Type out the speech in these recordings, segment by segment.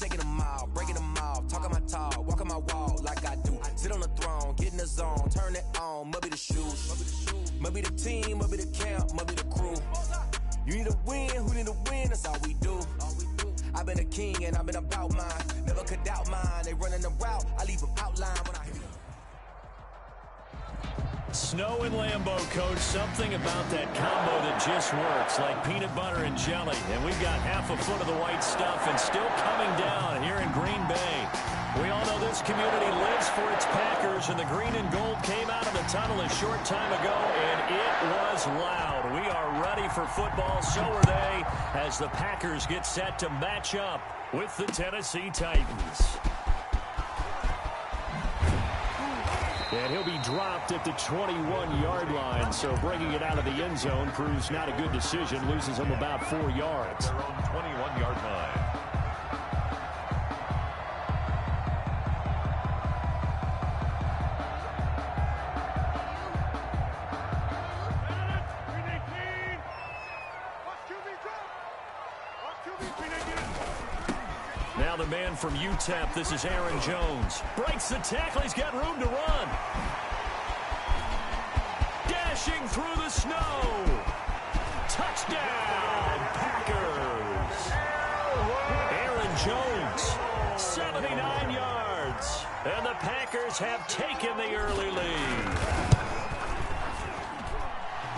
shaking them out, breaking them off, talking my talk, walking my walk like I do. Sit on the throne, get in the zone, turn it on, must be the shoes, must be the team, must be the camp, must be the crew. You need a win, who need a win, that's all we do. I've been a king and I've been about mine, never could doubt mine. They running the route, I leave them outline when I hit them. Snow and Lambeau, Coach. Something about that combo that just works, like peanut butter and jelly. And we've got half a foot of the white stuff and still coming down here in Green Bay. We all know this community lives for its Packers, and the green and gold came out of the tunnel a short time ago, and it was loud. We are ready for football, so are they, as the Packers get set to match up with the Tennessee Titans. And he'll be dropped at the 21-yard line, so bringing it out of the end zone proves not a good decision, loses him about 4 yards. Their own 21-yard line. Now the man from UTEP, this is Aaron Jones. Breaks the tackle, he's got room to run. Dashing through the snow. Touchdown, Packers. Aaron Jones, 79 yards. And the Packers have taken the early lead.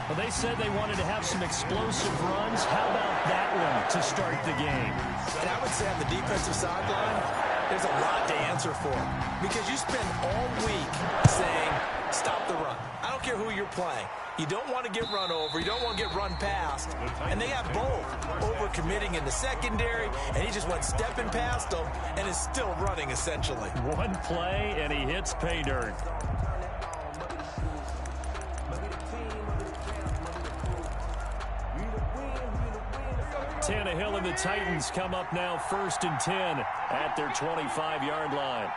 Well, they said they wanted to have some explosive runs. How about that one to start the game? And I would say on the defensive sideline, there's a lot to answer for. Because you spend all week saying, stop the run. I don't care who you're playing. You don't want to get run over. You don't want to get run past. And they have both. Over-committing in the secondary, and he just went stepping past them and is still running, essentially. One play, and he hits pay dirt. Tannehill and the Titans come up now 1st and 10 at their 25-yard line.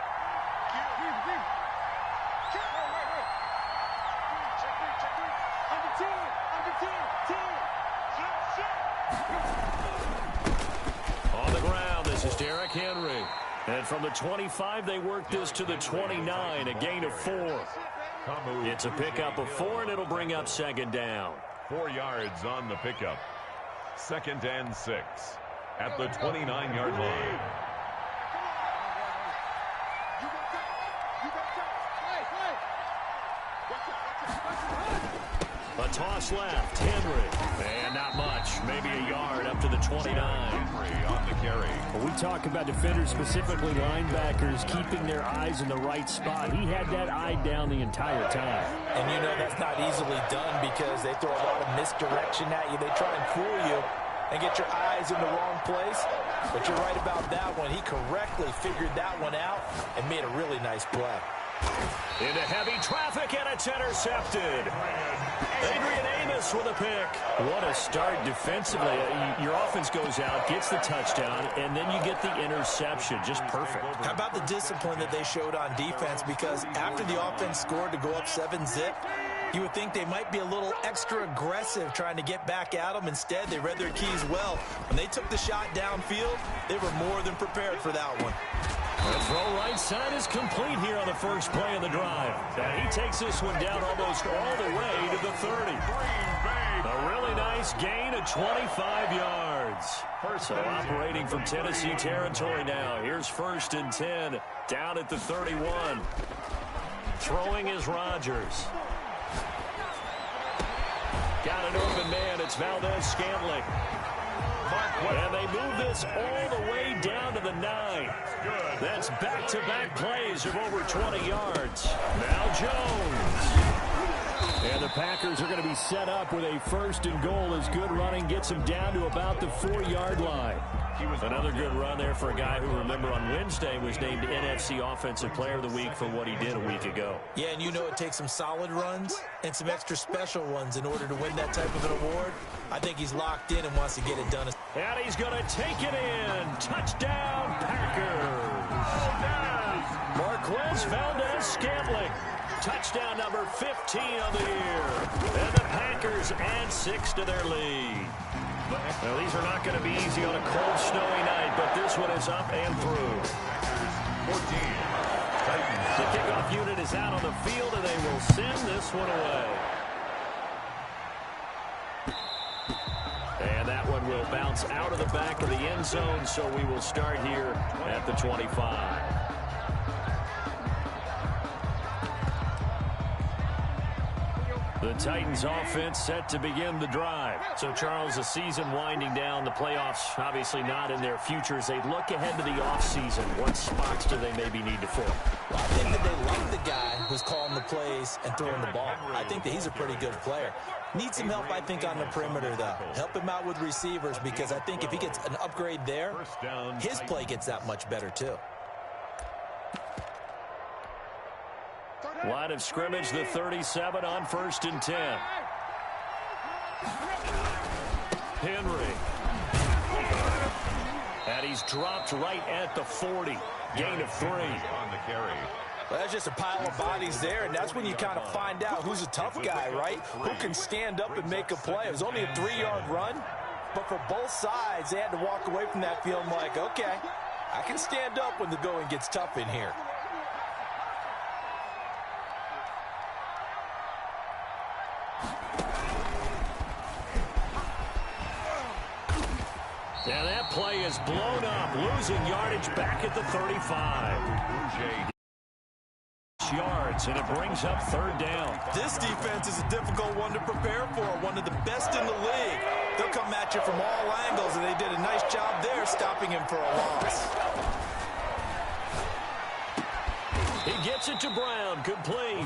On the ground, this is Derrick Henry. And from the 25, they work this to the 29, a gain of 4. It's a pickup of 4, and it'll bring up 2nd down. 4 yards on the pickup. 2nd and 6 at the 29-yard line. A toss left, Henry. And not much, maybe a yard up to the 29. Henry on the carry. When we talk about defenders, specifically linebackers, keeping their eyes in the right spot, he had that eye down the entire time. And you know that's not easily done because they throw a lot of misdirection at you. They try and fool you and get your eyes in the wrong place. But you're right about that one. He correctly figured that one out and made a really nice play. Into heavy traffic, and it's intercepted. Adrian Amos with a pick. What a start defensively. Your offense goes out, gets the touchdown, and then you get the interception. Just perfect. How about the discipline that they showed on defense? Because after the offense scored to go up 7-zip, you would think they might be a little extra aggressive trying to get back at them. Instead, they read their keys well. When they took the shot downfield, they were more than prepared for that one. The throw right side is complete here on the first play of the drive. And he takes this one down almost all the way to the 30. A really nice gain of 25 yards. So operating from Tennessee territory now. Here's 1st and 10 down at the 31. Throwing is Rodgers. Got an open man. It's Valdez-Scantling. And they move this all the way down to the 9. That's back-to-back plays of over 20 yards. Now Jones. And the Packers are going to be set up with a 1st and goal as good running gets them down to about the 4-yard line. Another good run there for a guy who, remember, on Wednesday was named NFC Offensive Player of the Week for what he did a week ago. Yeah, and you know it takes some solid runs and some extra special ones in order to win that type of an award. I think he's locked in and wants to get it done. And he's going to take it in. Touchdown, Packers. Marquez Valdez-Scantling. Touchdown number 15 of the year. And the Packers add 6 to their lead. Well, these are not going to be easy on a cold, snowy night, but this one is up and through. 14. Titans. The kickoff unit is out on the field, and they will send this one away. And that one will bounce out of the back of the end zone, so we will start here at the 25. The Titans offense set to begin the drive. So, Charles, the season winding down, the playoffs obviously not in their future. As they look ahead to the offseason, what spots do they maybe need to fill? Well, I think that they like the guy who's calling the plays and throwing the ball. I think that he's a pretty good player. Needs some help, I think, on the perimeter, though. Help him out with receivers, because I think if he gets an upgrade there, his play gets that much better, too. Line of scrimmage, the 37 on 1st and 10. Henry. And he's dropped right at the 40. Gain of 3. On the carry. Well, that's just a pile of bodies there, and that's when you kind of find out who's a tough guy, right? Who can stand up and make a play. It was only a 3-yard run, but for both sides, they had to walk away from that feeling like, okay, I can stand up when the going gets tough in here. Now that play is blown up, losing yardage back at the 35. Yards, and it brings up 3rd down. This defense is a difficult one to prepare for, one of the best in the league. They'll come at you from all angles, and they did a nice job there stopping him for a loss. He gets it to Brown, complete.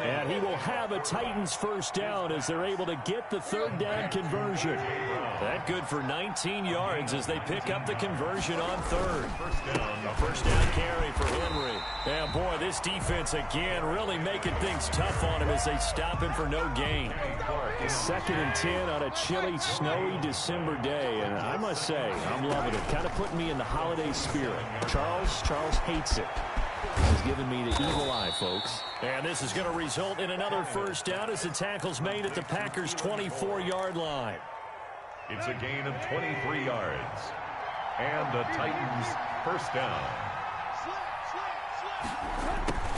And he will have a Titans 1st down as they're able to get the 3rd down conversion. That good for 19 yards as they pick up the conversion on 3rd. A 1st down carry for Henry. And boy, this defense again really making things tough on him as they stop him for no gain. 2nd and 10 on a chilly, snowy December day. And I must say, I'm loving it. Kind of putting me in the holiday spirit. Charles hates it. Has given me the evil eye, folks. And this is going to result in another 1st down as the tackle's made at the Packers' 24-yard line. It's a gain of 23 yards. And the Titans 1st down.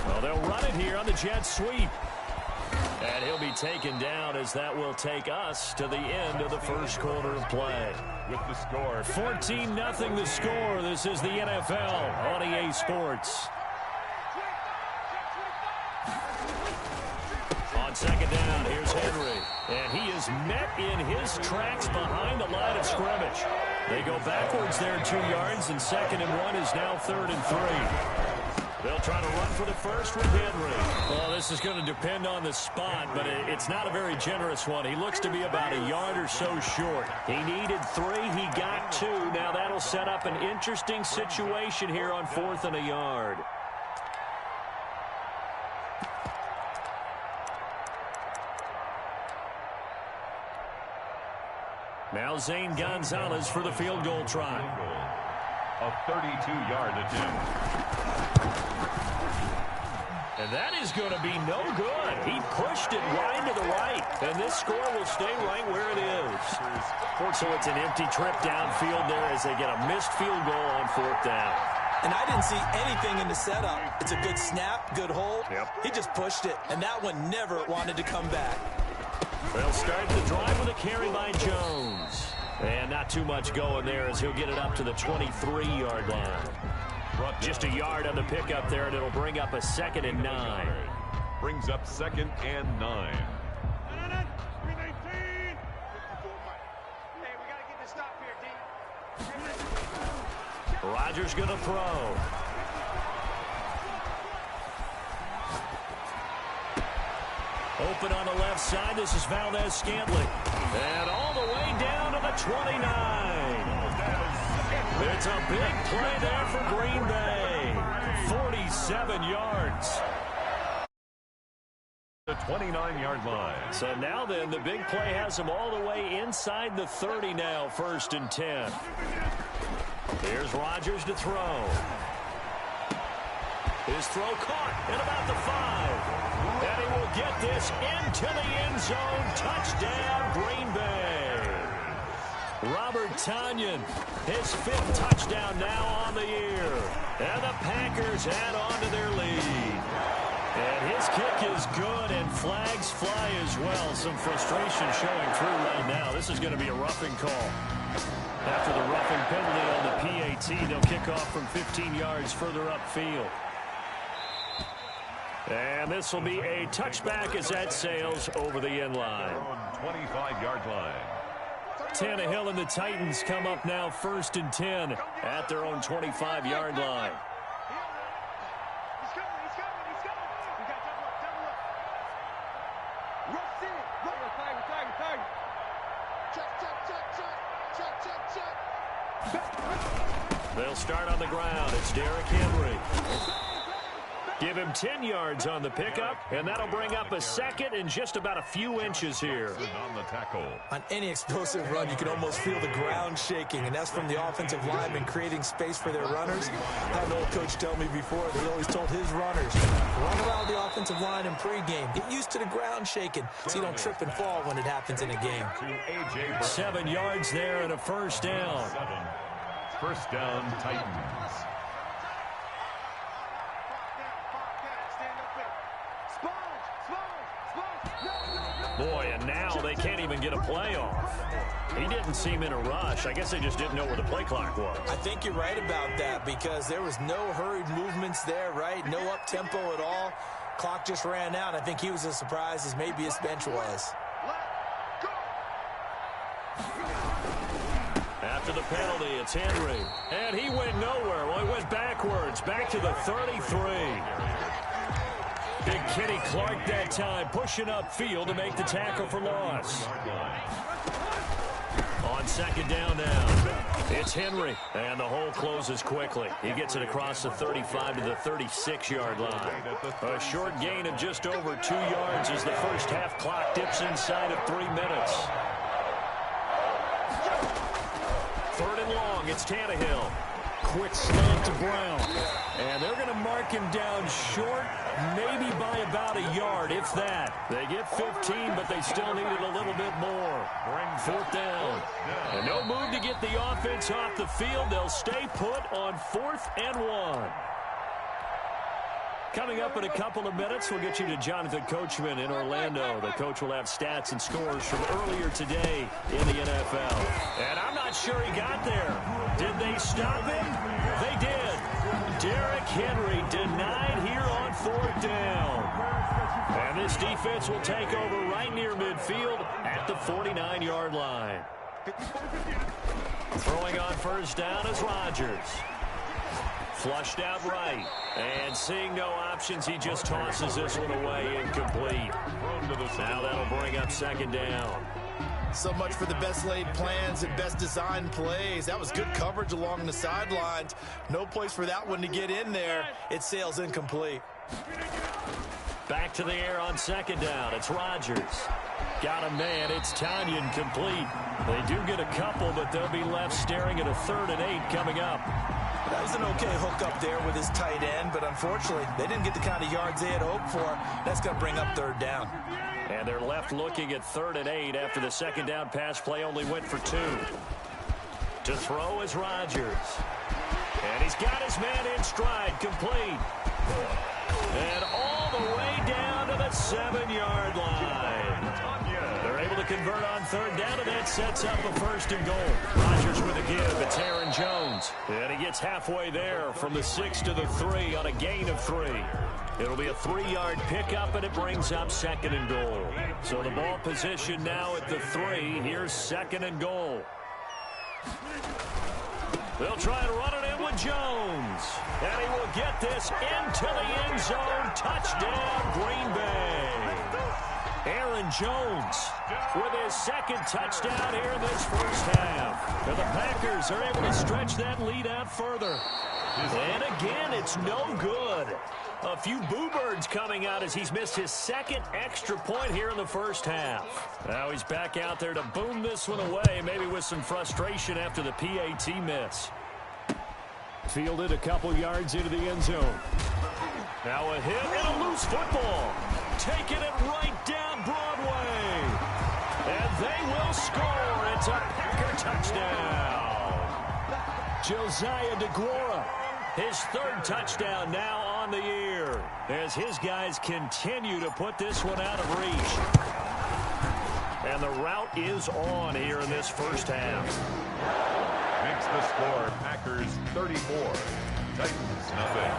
Well, they'll run it here on the jet sweep. And he'll be taken down as that will take us to the end of the 1st quarter of play. With the score 14-0 the score. This is the NFL on EA Sports. On 2nd down, here's Henry. And he is met in his tracks behind the line of scrimmage. They go backwards there 2 yards, and 2nd and 1 is now 3rd and 3. They'll try to run for the 1st with Henry. Well, this is going to depend on the spot, but it's not a very generous one. He looks to be about a yard or so short. He needed 3. He got 2. Now that'll set up an interesting situation here on 4th and a yard. Now Zane Gonzalez for the field goal try. A 32-yard attempt. And that is going to be no good. He pushed it wide to the right. And this score will stay right where it is. So it's an empty trip downfield there as they get a missed field goal on 4th down. And I didn't see anything in the setup. It's a good snap, good hold. Yep. He just pushed it, and that one never wanted to come back. They'll start the drive with a carry by Jones. And not too much going there as he'll get it up to the 23-yard line. Just a yard on the pickup there, and it'll bring up a 2nd and 9. Brings up 2nd and 9. Rodgers going to throw. Open on the left side. This is Valdez-Scantling. And all the way down to the 29. It's a big play there for Green Bay. 47 yards. The 29-yard line. So now then, the big play has them all the way inside the 30 now, 1st and 10. Here's Rodgers to throw. His throw caught at about the 5. And he will get this into the end zone. Touchdown, Green Bay. Robert Tonyan, his 5th touchdown now on the year. And the Packers add on to their lead. And his kick is good, and flags fly as well. Some frustration showing through right now. This is going to be a roughing call. After the roughing penalty on the PAT, they'll kick off from 15 yards further upfield. And this will be a touchback as that sails over the end line. 25-yard line. Tannehill and the Titans come up now 1st and 10 at their own 25-yard line. They'll start on the ground. It's Derrick Henry. Give him 10 yards on the pickup, and that'll bring up a 2nd and just about a few inches here. On the tackle. On any explosive run, you can almost feel the ground shaking, and that's from the offensive linemen creating space for their runners. I had an old coach tell me before that he always told his runners, run around the offensive line in pregame. Get used to the ground shaking so you don't trip and fall when it happens in a game. 7 yards there and a 1st down. 1st down, Titans. Boy, and now they can't even get a play off. He didn't seem in a rush. I guess they just didn't know where the play clock was. I think you're right about that because there was no hurried movements there, right? No up-tempo at all. Clock just ran out. I think he was as surprised as maybe his bench was. After the penalty, it's Henry. And he went nowhere. Well, he went backwards, back to the 33. Big Kenny Clark that time, pushing upfield to make the tackle for loss. On 2nd down now, it's Henry. And the hole closes quickly. He gets it across the 35 to the 36-yard line. A short gain of just over 2 yards as the first half clock dips inside of 3 minutes. 3rd and long, it's Tannehill. Quick slant to Brown. And they're going to mark him down short, maybe by about a yard, if that. They get 15, but they still needed a little bit more. 4th down. And no move to get the offense off the field. They'll stay put on 4th and 1. Coming up in a couple of minutes, we'll get you to Jonathan Coachman in Orlando. The coach will have stats and scores from earlier today in the NFL. And I'm not sure he got there. Did they stop him? They did. Derrick Henry denied here on 4th down. And this defense will take over right near midfield at the 49-yard line. Throwing on 1st down is Rodgers. Flushed out right. And seeing no options, he just tosses this one away incomplete. Now that'll bring up 2nd down. So much for the best laid plans and best designed plays. That was good coverage along the sidelines. No place for that one to get in there. It sails incomplete. Back to the air on 2nd down. It's Rodgers. Got a man. It's Tonyan complete. They do get a couple, but they'll be left staring at a 3rd and 8 coming up. That was an okay hook up there with his tight end, but unfortunately, they didn't get the kind of yards they had hoped for. That's going to bring up 3rd down. And they're left looking at 3rd and 8 after the 2nd down pass play only went for 2. To throw is Rodgers. And he's got his man in stride, complete. And all the way down to the 7-yard line. They're able to convert on 3rd down, and that sets up a 1st and goal. Rodgers with a give. It's Aaron Jones. And he gets halfway there from the 6 to the 3 on a gain of 3. It'll be a 3-yard pickup, and it brings up 2nd and goal. So the ball position now at the 3. Here's 2nd and goal. They'll try and run it in with Jones. And he will get this into the end zone. Touchdown, Green Bay. Aaron Jones with his 2nd touchdown here in this first half. And the Packers are able to stretch that lead out further. And again, it's no good. A few boo birds coming out as he's missed his 2nd extra point here in the first half. Now he's back out there to boom this one away, maybe with some frustration after the PAT miss. Fielded a couple yards into the end zone. Now a hit and a loose football. Taking it right down Broadway. And they will score. It's a Packer touchdown. Josiah DeGuara, his third touchdown now on the year, as his guys continue to put this one out of reach. And the route is on here in this first half. Makes the score Packers 34, Titans nothing.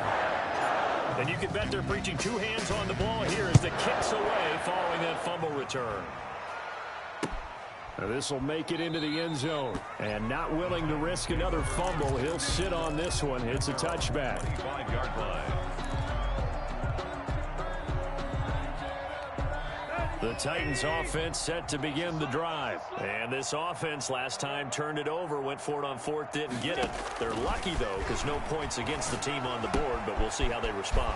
And you can bet they're preaching two hands on the ball here as the kick's away following that fumble return. Now this will make it into the end zone. And not willing to risk another fumble, he'll sit on this one. It's a touchback. 25-yard line. The Titans offense set to begin the drive. And this offense last time turned it over, went for it on fourth, didn't get it. They're lucky, though, because no points against the team on the board, but we'll see how they respond.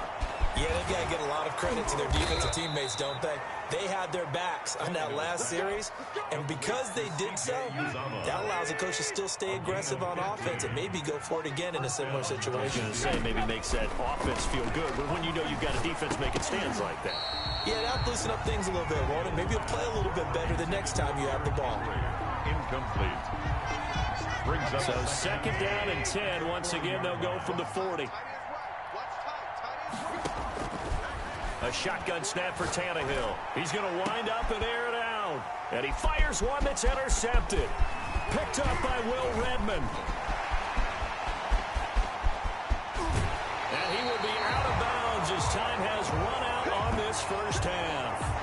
Yeah, they've got to get a lot of credit to their defensive teammates, don't they? They had their backs on that last series, and because they did so, that allows the coach to still stay aggressive on offense and maybe go for it again in a similar situation. I was going to say, maybe makes that offense feel good, but when you know you've got a defense making stands like that. Yeah, that'll loosen up things a little bit, won't it? Maybe you'll play a little bit better the next time you have the ball. Incomplete. Brings up so second down and 10. Once again, they'll go from the 40. A shotgun snap for Tannehill. He's going to wind up and air it out. And he fires one that's intercepted. Picked up by Will Redmond. And he will be out of bounds as time has run out on this first half.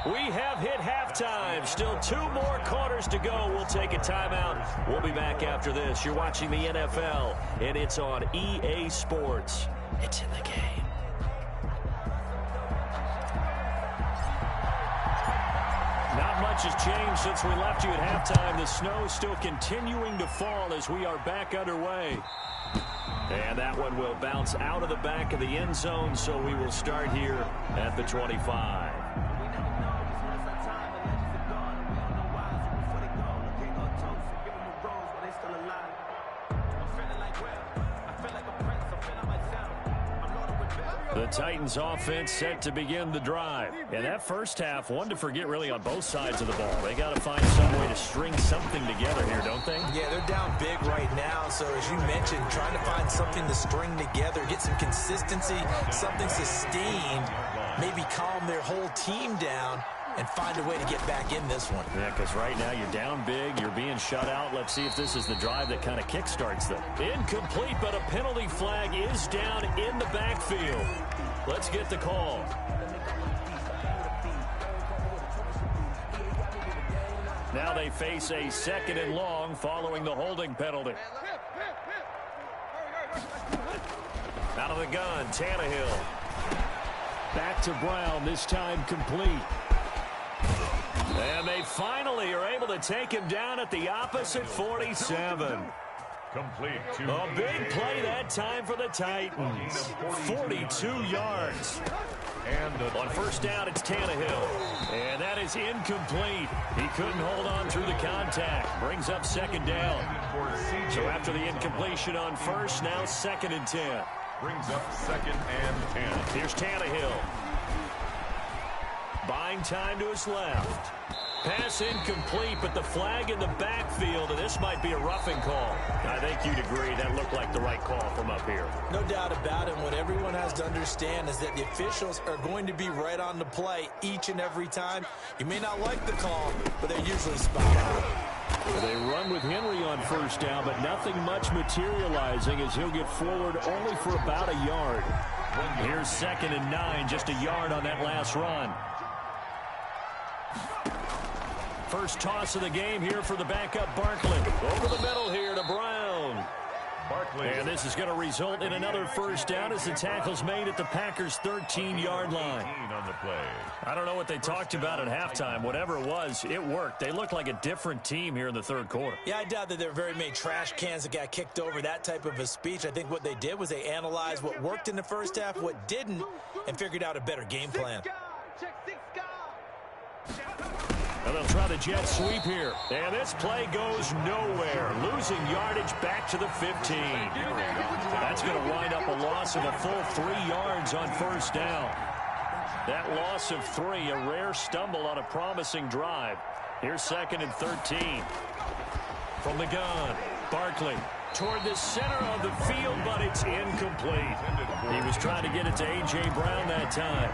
We have hit halftime. Still 2 more quarters to go. We'll take a timeout. We'll be back after this. You're watching the NFL, and it's on EA Sports. It's in the game. Not much has changed since we left you at halftime. The snow still continuing to fall as we are back underway. And that one will bounce out of the back of the end zone, so we will start here at the 25. The Titans offense set to begin the drive. And that first half, one to forget really on both sides of the ball. They got to find some way to string something together here, don't they? Yeah, they're down big right now. So as you mentioned, trying to find something to string together, get some consistency, something sustained, maybe calm their whole team down and find a way to get back in this one. Yeah, because right now you're down big, you're being shut out. Let's see if this is the drive that kind of kickstarts them. Incomplete, but a penalty flag is down in the backfield. Let's get the call. Now they face a second and long following the holding penalty. Out of the gun, Tannehill. Back to Brown, this time complete. And they finally are able to take him down at the opposite 47. complete to A big play that time for the Titans. 42 yards. And on first down, it's Tannehill. And that is incomplete. He couldn't hold on through the contact. Brings up second down. So after the incompletion on first, now second and 10. Brings up second and 10. Here's Tannehill. Buying time to his left. Pass incomplete, but the flag in the backfield, and this might be a roughing call. I think you'd agree that looked like the right call from up here. No doubt about it. What everyone has to understand is that the officials are going to be right on the play each and every time. You may not like the call, but they're usually spot on. They run with Henry on first down, but nothing much materializing as he'll get forward only for about a yard. Here's second and 9, just a yard on that last run. First toss of the game here for the backup Barkley. Over the middle here to Brown. Barkley. And this is going to result in another first down as the tackle's made at the Packers' 13-yard line. On the play. I don't know what they talked about at halftime. Whatever it was, it worked. They looked like a different team here in the third quarter. Yeah, I doubt that there were very many trash cans that got kicked over, that type of a speech. I think what they did was they analyzed what worked in the first half, what didn't, and figured out a better game plan. Now they'll try the jet sweep here. And this play goes nowhere. Losing yardage back to the 15. That's going to wind up a loss of a full 3 yards on first down. That loss of 3, a rare stumble on a promising drive. Here's 2nd and 13. From the gun, Barkley toward the center of the field, but it's incomplete. He was trying to get it to A.J. Brown that time,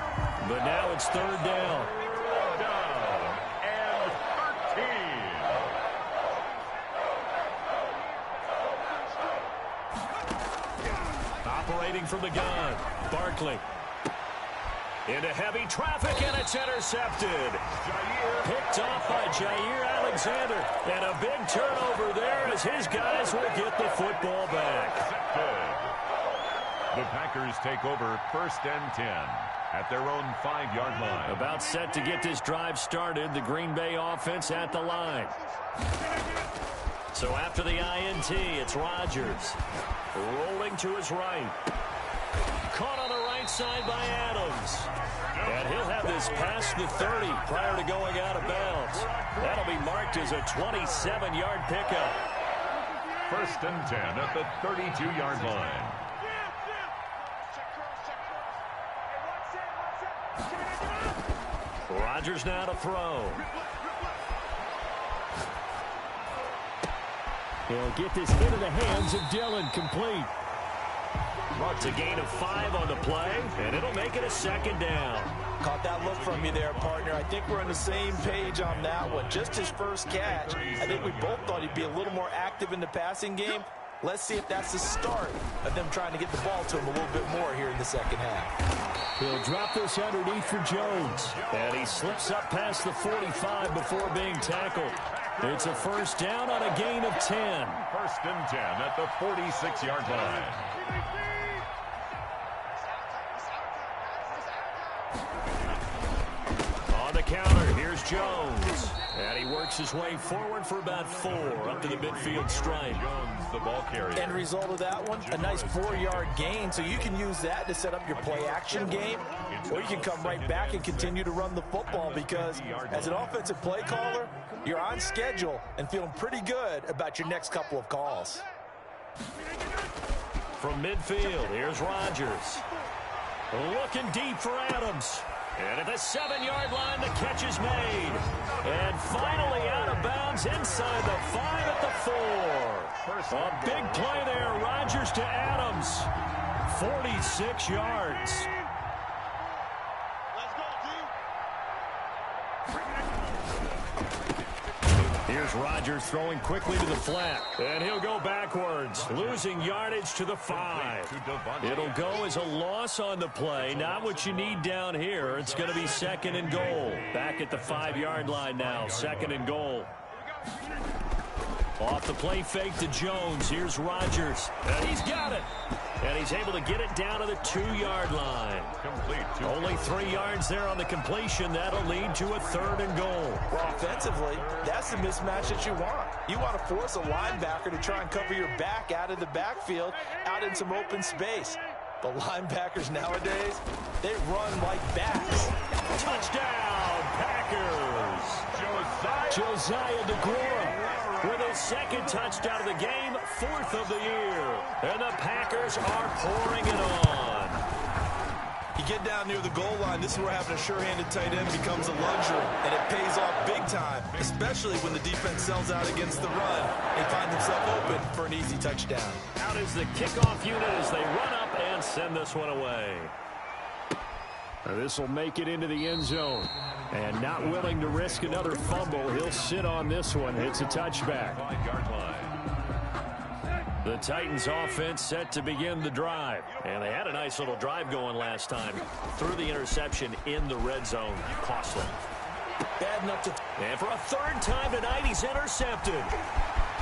but now it's 3rd down. And 13. Operating from the gun, Barkley. Into heavy traffic, and it's intercepted. Picked off by Jair Alexander. And a big turnover there as his guys will get the football back. The Packers take over 1st and 10 at their own 5-yard line. About set to get this drive started. The Green Bay offense at the line. So after the INT, it's Rodgers. Rolling to his right. Caught on the right side by Adams. And he'll have this past the 30 prior to going out of bounds. That'll be marked as a 27-yard pickup. 1st and 10 at the 32-yard line. Rodgers now to throw. He'll get this into the hands of Dillon, complete. It's a gain of 5 on the play, and it'll make it a 2nd down. Caught that look from you there, partner. I think we're on the same page on that one. Just his first catch. I think we both thought he'd be a little more active in the passing game. Let's see if that's the start of them trying to get the ball to him a little bit more here in the 2nd half. He'll drop this underneath for Jones. And he slips up past the 45 before being tackled. It's a 1st down on a gain of 10. 1st and 10 at the 46-yard line. On the counter, here's Jones. And he works his way forward for about 4 up to the midfield stripe. Jones, the ball carrier. End result of that one, a nice 4-yard gain. So you can use that to set up your play-action game, or you can come right back and continue to run the football because as an offensive play caller, you're on schedule and feeling pretty good about your next couple of calls. From midfield, here's Rodgers. Looking deep for Adams. And at the 7-yard line, the catch is made. And finally out of bounds inside the 5 at the 4. A big play there, Rodgers to Adams. 46 yards. Here's Rodgers throwing quickly to the flat. And he'll go backwards, losing yardage to the 5. It'll go as a loss on the play. Not what you need down here. It's going to be 2nd and goal. Back at the 5-yard line now. 2nd and goal. Off the play fake to Jones. Here's Rodgers. And he's got it. And he's able to get it down to the 2-yard line. Complete. Only 3 yards there on the completion. That'll lead to a 3rd and goal. Well, offensively, that's the mismatch that you want. You want to force a linebacker to try and cover your back out of the backfield, out in some open space. The linebackers nowadays, they run like backs. Touchdown, Packers. Josiah DeGuara with his 2nd touchdown of the game, 4th of the year. And the Packers are pouring it on. You get down near the goal line, this is where having a sure-handed tight end becomes a luxury, and it pays off big time, especially when the defense sells out against the run and find themselves open for an easy touchdown. Out is the kickoff unit as they run up and send this one away. This will make it into the end zone. And not willing to risk another fumble, he'll sit on this one. It's a touchback. 5-yard line. The Titans offense set to begin the drive. And they had a nice little drive going last time. Threw the interception in the red zone. Costly. Bad enough to... And for a 3rd time tonight, he's intercepted.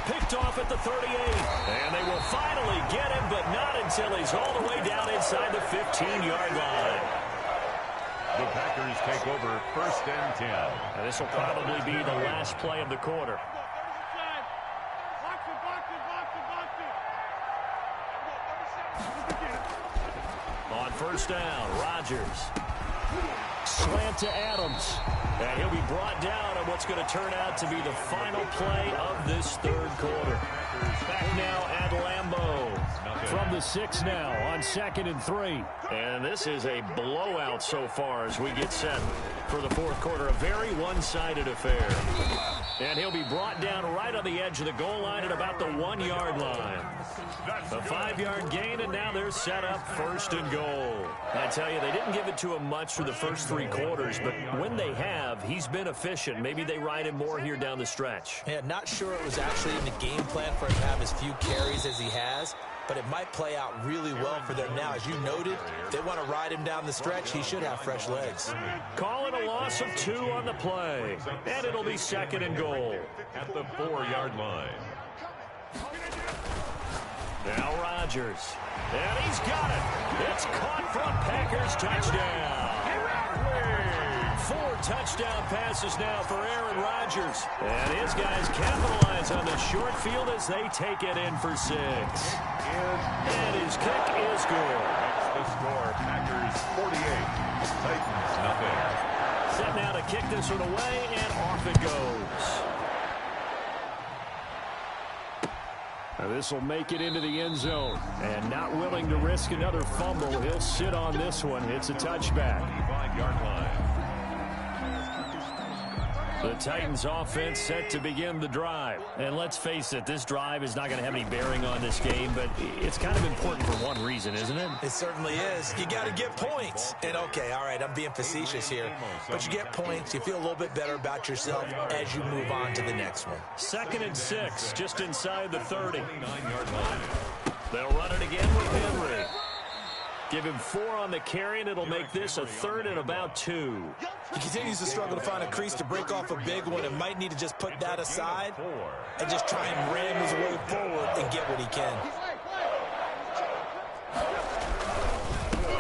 Picked off at the 38. And they will finally get him, but not until he's all the way down inside the 15-yard line. The Packers take over 1st and 10. And this will probably be the last play of the quarter. On 1st down, Rodgers slant to Adams. And he'll be brought down on what's going to turn out to be the final play of this third quarter. Back now at Lambeau. From the 6 now on 2nd and 3. And this is a blowout so far as we get set for the fourth quarter. A very one-sided affair. And he'll be brought down right on the edge of the goal line at about the 1-yard line. A 5-yard gain, and now they're set up 1st and goal. I tell you, they didn't give it to him much for the first 3 quarters, but when they have, he's been efficient. Maybe they ride him more here down the stretch. Yeah, not sure it was actually in the game plan for him to have as few carries as he has, but it might play out really well for them now. As you noted, if they want to ride him down the stretch, he should have fresh legs. Calling a loss of 2 on the play, and it'll be 2nd and goal. At the 4-yard line. Now Rodgers. And he's got it. It's caught for a Packers touchdown. 4 touchdown passes now for Aaron Rodgers. And his guys capitalize on the short field as they take it in for 6. And his kick is good. That's the score. Packers 48. Titans nothing. Set now to kick this one away, and off it goes. This will make it into the end zone. And not willing to risk another fumble, he'll sit on this one. It's a touchback. 25-yard line. The Titans offense set to begin the drive. And let's face it, this drive is not going to have any bearing on this game, but it's kind of important for one reason, isn't it? It certainly is. You got to get points. And okay, all right, I'm being facetious here, but you get points, you feel a little bit better about yourself as you move on to the next one. 2nd and 6, just inside the 30. 29-yard line. They'll run it again with Henry. Give him 4 on the carry, and it'll make this a 3rd and about 2. He continues to struggle to find a crease to break off a big one and might need to just put that aside and just try and ram his way forward and get what he can.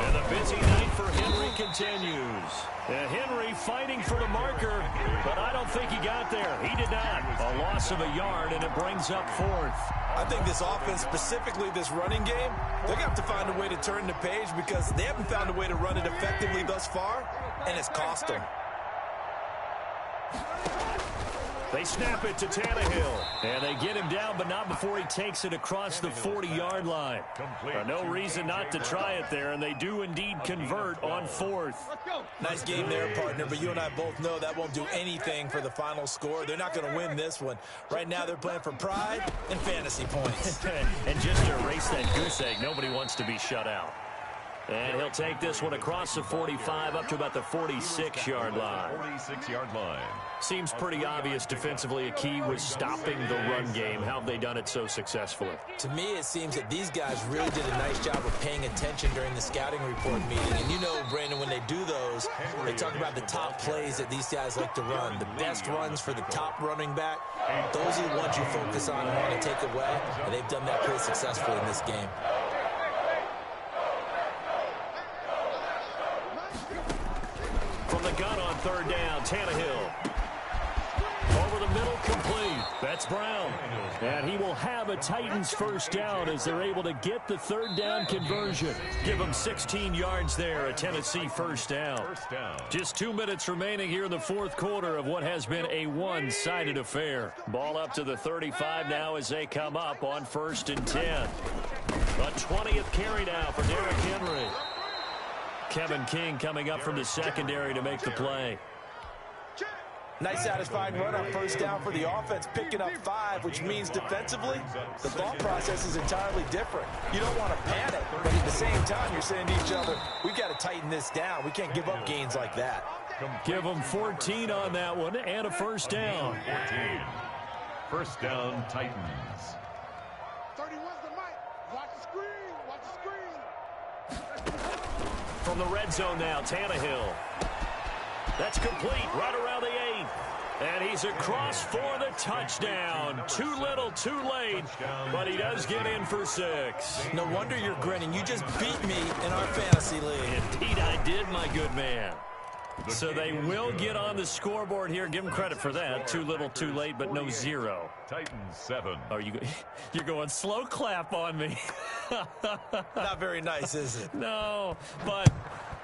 And the busy night for Henry continues. And Henry fighting for the marker, but I don't think he got there. He did not. A loss of a yard, and it brings up 4th. I think this offense, specifically this running game, they're going to have to find a way to turn the page because they haven't found a way to run it effectively thus far, and it's cost them. They snap it to Tannehill, and they get him down, but not before he takes it across the 40-yard line. No reason not to try it there, and they do indeed convert on 4th. Nice game there, partner, but you and I both know that won't do anything for the final score. They're not going to win this one. Right now, they're playing for pride and fantasy points. And just to erase that goose egg, nobody wants to be shut out. And he'll take this one across the 45 up to about the 46-yard line. 46-yard line. Seems pretty obvious defensively a key was stopping the run game. How have they done it so successfully? To me, it seems that these guys really did a nice job of paying attention during the scouting report meeting. And you know, Brandon, when they do those, they talk about the top plays that these guys like to run. The best runs for the top running back, those are the ones you focus on and want to take away. And they've done that pretty successfully in this game. From the gun on 3rd down, Tannehill. Over the middle, complete. That's Brown. And he will have a Titans 1st down as they're able to get the 3rd down conversion. Give them 16 yards there, a Tennessee 1st down. Just 2 minutes remaining here in the 4th quarter of what has been a one-sided affair. Ball up to the 35 now as they come up on 1st and 10. A 20th carry now for Derrick Henry. Kevin King coming up from the secondary to make the play. Nice satisfying run on 1st down for the offense, picking up 5, which means defensively, the thought process is entirely different. You don't want to panic, but at the same time, you're saying to each other, we've got to tighten this down. We can't give up gains like that. Give them 14 on that one and a 1st down. 14. 1st down, Titans. 31's the mic. Watch the screen. Watch the screen. From the red zone now, Tannehill. That's complete right around the 8. And he's across for the touchdown. Too little, too late, but he does get in for 6. No wonder you're grinning. You just beat me in our fantasy league. Indeed I did, my good man. So they will get on the scoreboard here. Give them credit for that. Too little, too late, but no 0. Titans 7. Oh, you're going slow clap on me. Not very nice, is it? No, but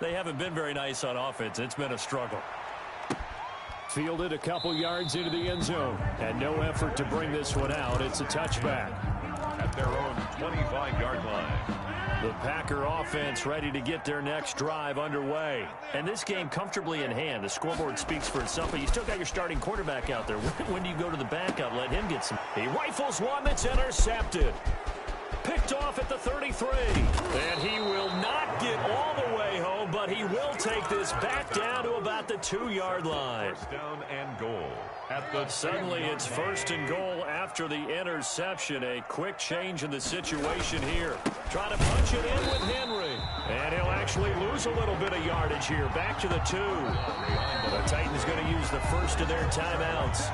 they haven't been very nice on offense. It's been a struggle. Fielded a couple yards into the end zone. And no effort to bring this one out. It's a touchback. At their own 25-yard line. The Packer offense ready to get their next drive underway. And this game comfortably in hand. The scoreboard speaks for itself, but you still got your starting quarterback out there. When do you go to the backup? Let him get some. He rifles one that's intercepted. Picked off at the 33. And he will not get all the way home, but he will take this back down to about the 2-yard line. First down and goal. At the Suddenly it's first and goal after the interception. A quick change in the situation here. Trying to punch it in with Henry. And he'll actually lose a little bit of yardage here. Back to the 2. The Titans going to use the first of their timeouts,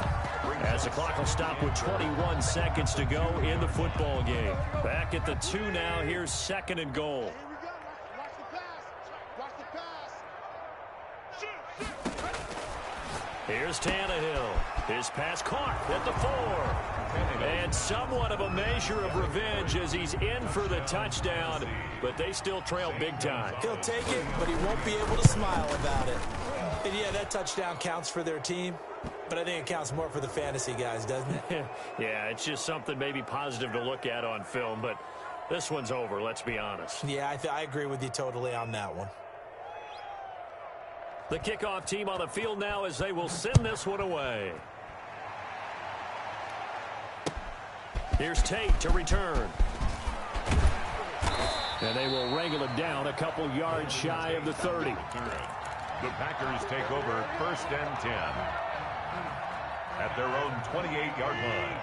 as the clock will stop with 21 seconds to go in the football game. Back at the 2 now. Here's second and goal. Here we go. Watch the pass. Watch the pass. Here's Tannehill. His pass caught at the 4. And somewhat of a measure of revenge as he's in for the touchdown, but they still trail big time. He'll take it, but he won't be able to smile about it. And yeah, that touchdown counts for their team, but I think it counts more for the fantasy guys, doesn't it? Yeah, it's just something maybe positive to look at on film, but this one's over, let's be honest. Yeah, I agree with you totally on that one. The kickoff team on the field now as they will send this one away. Here's Tate to return. And they will wrangle it down a couple yards shy of the 30. The Packers take over first and 10. At their own 28-yard line.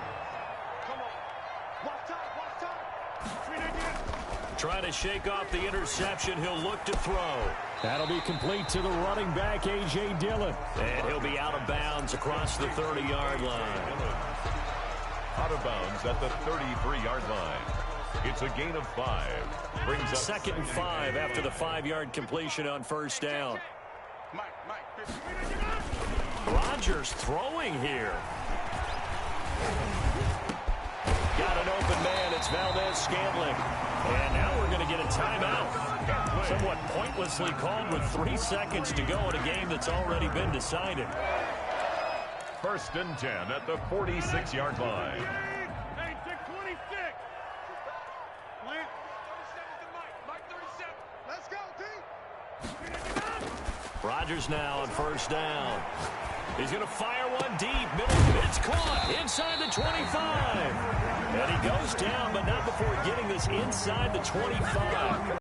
Trying to shake off the interception. He'll look to throw. That'll be complete to the running back, A.J. Dillon. And he'll be out of bounds across the 30-yard line. Out of bounds at the 33-yard line. It's a gain of 5. Brings up second and 5 after the 5-yard completion on first down. Rodgers throwing here. Got an open man. It's Valdez-Scantling. And now we're going to get a timeout. Somewhat pointlessly called with 3 seconds to go in a game that's already been decided. First and 10 at the 46-yard line. Hey, 626. Plant. 37. Let's go, D. Rodgers now on first down. He's going to fire one deep. Middle. It's caught inside the 25. And he goes down, but not before getting this inside the 25.